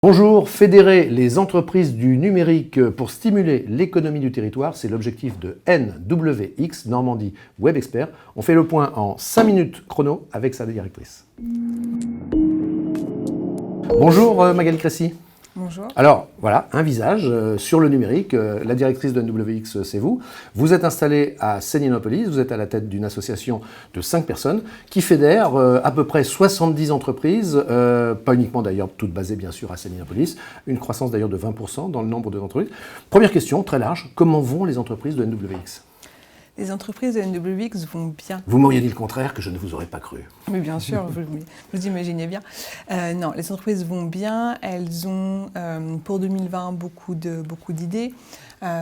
Bonjour, fédérer les entreprises du numérique pour stimuler l'économie du territoire, c'est l'objectif de NWX, Normandie Web Expert. On fait le point en 5 minutes chrono avec sa directrice. Bonjour Magali Cressy. Bonjour. Alors voilà, un visage sur le numérique. La directrice de NWX, c'est vous. Vous êtes installée à Séninopolis, vous êtes à la tête d'une association de 5 personnes qui fédère à peu près 70 entreprises, pas uniquement d'ailleurs, toutes basées bien sûr à Séninopolis, une croissance d'ailleurs de 20% dans le nombre d'entreprises. Première question, très large, comment vont les entreprises de NWX ? Les entreprises de NWX vont bien. Vous m'auriez dit le contraire, que je ne vous aurais pas cru. Mais bien sûr, vous imaginez bien. Non, les entreprises vont bien. Elles ont, pour 2020, beaucoup d'idées,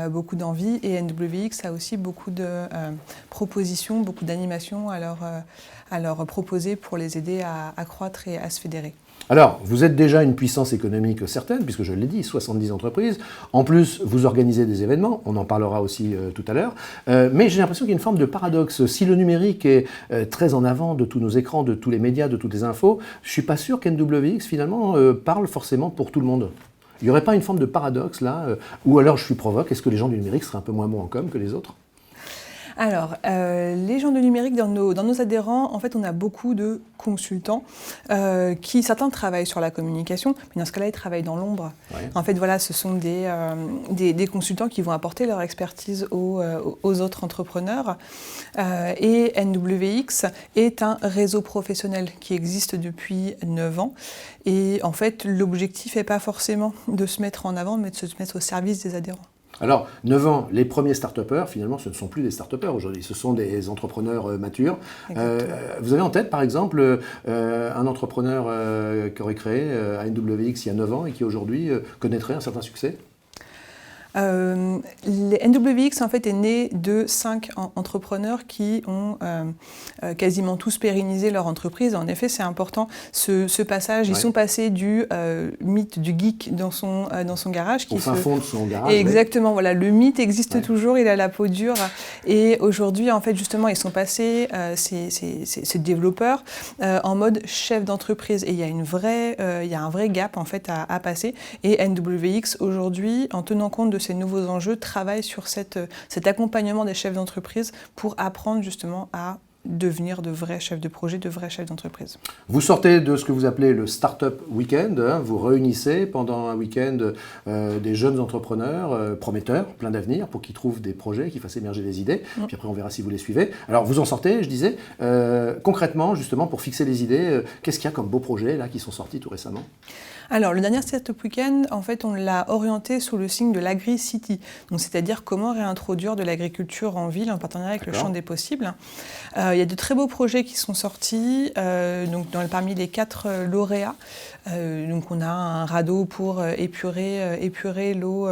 beaucoup d'envie. Et NWX a aussi beaucoup de propositions, beaucoup d'animations à leur proposer pour les aider à croître et à se fédérer. Alors, vous êtes déjà une puissance économique certaine, puisque je l'ai dit, 70 entreprises. En plus, vous organisez des événements, on en parlera aussi tout à l'heure. Mais j'ai l'impression qu'il y a une forme de paradoxe. Si le numérique est très en avant de tous nos écrans, de tous les médias, de toutes les infos, je ne suis pas sûr qu'NWX, finalement, parle forcément pour tout le monde. Il n'y aurait pas une forme de paradoxe, là ou alors je suis provoque, est-ce que les gens du numérique seraient un peu moins bons en com que les autres ? Alors, les gens du numérique, dans nos adhérents, en fait, on a beaucoup de consultants qui, certains travaillent sur la communication, mais dans ce cas-là, ils travaillent dans l'ombre. Ouais. En fait, voilà, ce sont des consultants qui vont apporter leur expertise aux autres entrepreneurs. Et NWX est un réseau professionnel qui existe depuis 9 ans. Et en fait, l'objectif n'est pas forcément de se mettre en avant, mais de se mettre au service des adhérents. Alors, 9 ans, les premiers start-upers, finalement, ce ne sont plus des start-upers aujourd'hui, ce sont des entrepreneurs matures. Vous avez en tête, par exemple, un entrepreneur qui aurait créé NWX il y a 9 ans et qui aujourd'hui connaîtrait un certain succès ? Les NWX en fait est né de 5 entrepreneurs qui ont quasiment tous pérennisé leur entreprise. En effet, c'est important ce passage. Ils sont passés du mythe du geek dans son garage. Au fin fond de son garage. Exactement. Voilà, le mythe existe toujours. Il a la peau dure. Et aujourd'hui, en fait, justement, ils sont passés ces développeurs en mode chef d'entreprise. Et il y a un vrai gap en fait à passer. Et NWX aujourd'hui, en tenant compte de ces nouveaux enjeux, travaillent sur cet accompagnement des chefs d'entreprise pour apprendre justement à devenir de vrais chefs de projet, de vrais chefs d'entreprise. Vous sortez de ce que vous appelez le Startup Weekend, vous réunissez pendant un week-end des jeunes entrepreneurs prometteurs, plein d'avenir, pour qu'ils trouvent des projets, qu'ils fassent émerger des idées, puis après on verra si vous les suivez. Alors vous en sortez, je disais, concrètement justement pour fixer les idées, qu'est-ce qu'il y a comme beaux projets là qui sont sortis tout récemment ? Alors, le dernier Startup Weekend, en fait, on l'a orienté sous le signe de l'Agri-City. Donc, c'est-à-dire comment réintroduire de l'agriculture en ville en partenariat avec le Champ des Possibles. Il y a de très beaux projets qui sont sortis, parmi les 4 lauréats. Donc, on a un radeau pour épurer l'eau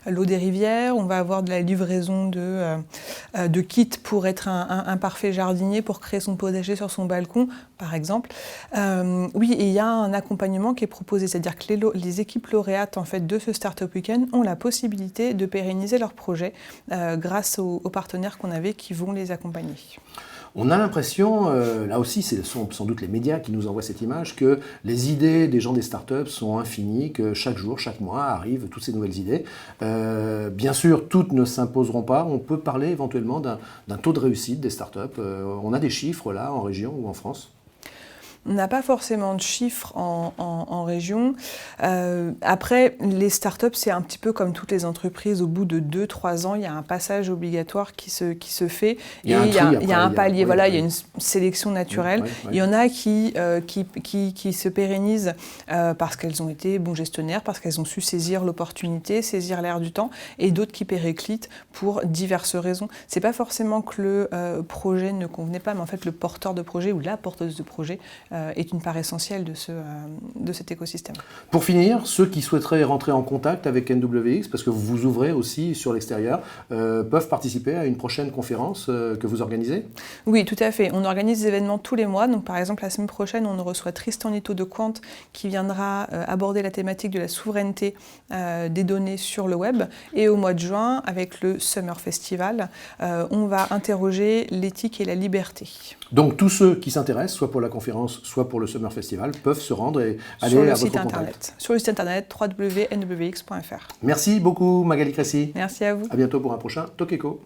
des rivières. On va avoir de la livraison de kits pour être un parfait jardinier, pour créer son potager sur son balcon, par exemple. Oui, et il y a un accompagnement qui est proposé. C'est-à-dire que les équipes lauréates en fait, de ce Startup Weekend ont la possibilité de pérenniser leurs projets grâce aux partenaires qu'on avait qui vont les accompagner. On a l'impression, là aussi, ce sont sans doute les médias qui nous envoient cette image, que les idées des gens des startups sont infinies, que chaque jour, chaque mois arrivent toutes ces nouvelles idées. Bien sûr, toutes ne s'imposeront pas. On peut parler éventuellement d'un taux de réussite des startups. On a des chiffres là, en région ou en France ? On n'a pas forcément de chiffres en région. Après, les startups, c'est un petit peu comme toutes les entreprises. Au bout de 2-3 ans, il y a un passage obligatoire qui se fait. Il y a un palier, voilà, il y a une sélection naturelle. Il y en a qui se pérennisent parce qu'elles ont été bons gestionnaires, parce qu'elles ont su saisir l'opportunité, saisir l'air du temps, et d'autres qui périclitent pour diverses raisons. C'est pas forcément que le projet ne convenait pas, mais en fait, le porteur de projet ou la porteuse de projet est une part essentielle de cet écosystème. Pour finir, ceux qui souhaiteraient rentrer en contact avec NWX, parce que vous vous ouvrez aussi sur l'extérieur, peuvent participer à une prochaine conférence que vous organisez ? Oui, tout à fait. On organise des événements tous les mois. Donc, par exemple, la semaine prochaine, on reçoit Tristan Nito de Quant qui viendra aborder la thématique de la souveraineté des données sur le web. Et au mois de juin, avec le Summer Festival, on va interroger l'éthique et la liberté. Donc tous ceux qui s'intéressent, soit pour la conférence soit pour le Summer Festival, peuvent se rendre et aller sur le à site votre internet. contact. Sur le site internet www.nwx.fr. Merci beaucoup Magali Cressy. Merci à vous. À bientôt pour un prochain Tokeko.